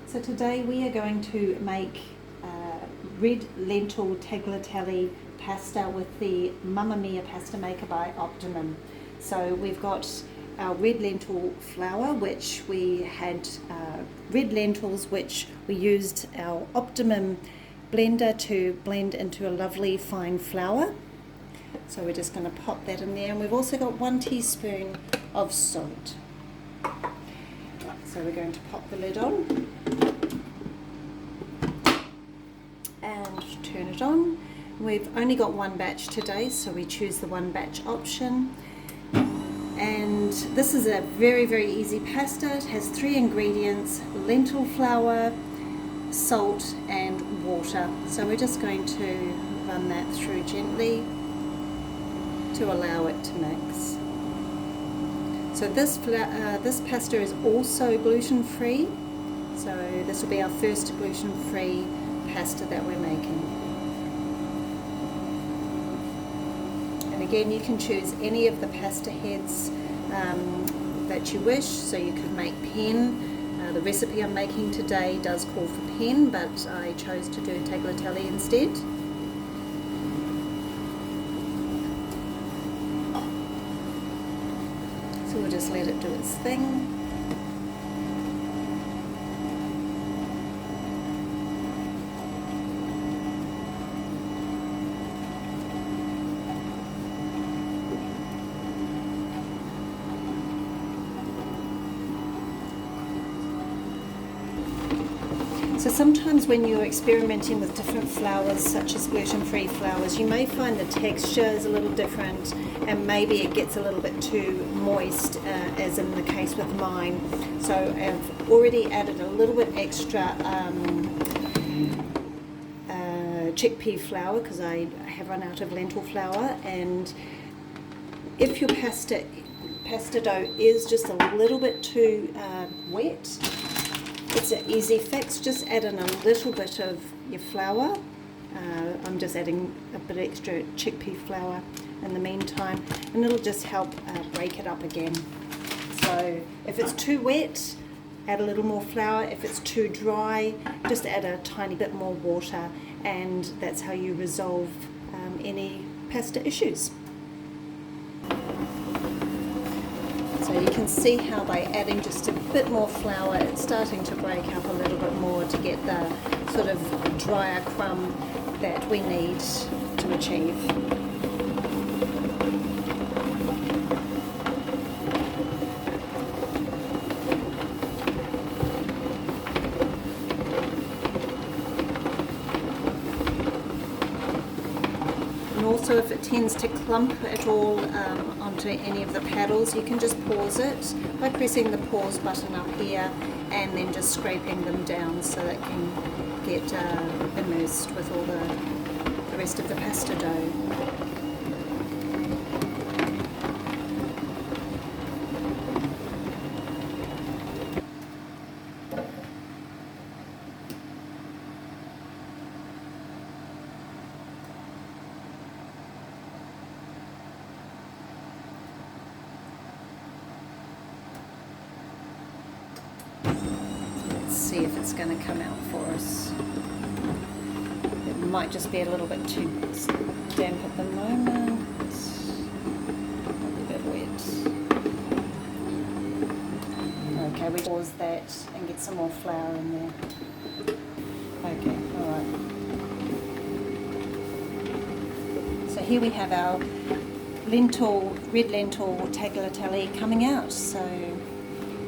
So today we are going to make red lentil tagliatelle pasta with the Mamma Mia pasta maker by Optimum. So we've got our red lentil flour, which we had red lentils, which we used our Optimum blender to blend into a lovely fine flour. So we're just going to pop that in there, and we've also got 1 teaspoon of salt. So we're going to pop the lid on and turn it on. We've only got 1 batch today, so we choose the 1 batch option. And this is a very, very easy pasta. It has 3 ingredients: lentil flour, salt and water. So we're just going to run that through gently to allow it to mix. So this pasta is also gluten-free, so this will be our first gluten-free pasta that we're making. And again, you can choose any of the pasta heads that you wish. So you could make pen. The recipe I'm making today does call for pen, but I chose to do tagliatelle instead. So we'll just let it do its thing. So sometimes when you're experimenting with different flours, such as gluten-free flours, you may find the texture is a little different, and maybe it gets a little bit too moist, as in the case with mine. So I've already added a little bit extra chickpea flour, because I have run out of lentil flour. And if your pasta dough is just a little bit too wet, it's an easy fix. Just add in a little bit of your flour. I'm just adding a bit extra chickpea flour in the meantime, and it'll just help break it up again. So if it's too wet, add a little more flour. If it's too dry, just add a tiny bit more water, and that's how you resolve any pasta issues. So you can see how by adding just a bit more flour, it's starting to break up a little bit more to get the sort of drier crumb that we need to achieve. And also, if it tends to clump at all onto any of the paddles, you can just pause it by pressing the pause button up here and then just scraping them down so that it can get immersed with all the rest of the pasta dough. See if it's going to come out for us. It might just be a little bit too damp at the moment. A bit wet. Okay, we pause that and get some more flour in there. Okay, alright. So here we have our red lentil tagliatelle coming out. So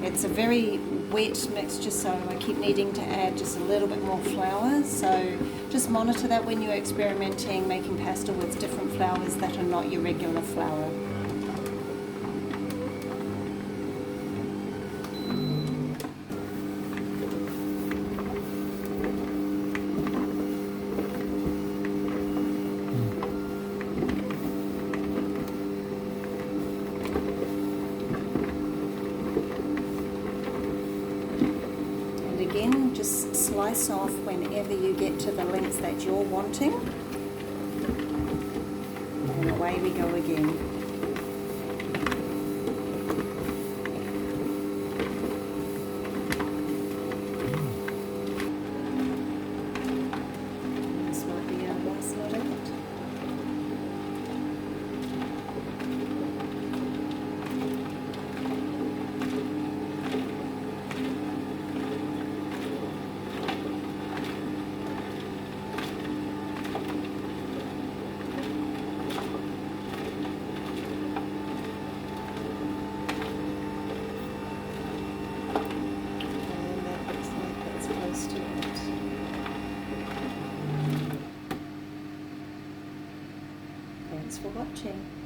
it's a very wet mixture, so I keep needing to add just a little bit more flour. So just monitor that when you're experimenting, making pasta with different flours that are not your regular flour. Again, just slice off whenever you get to the length that you're wanting, and away we go again. next to it. Thanks for watching.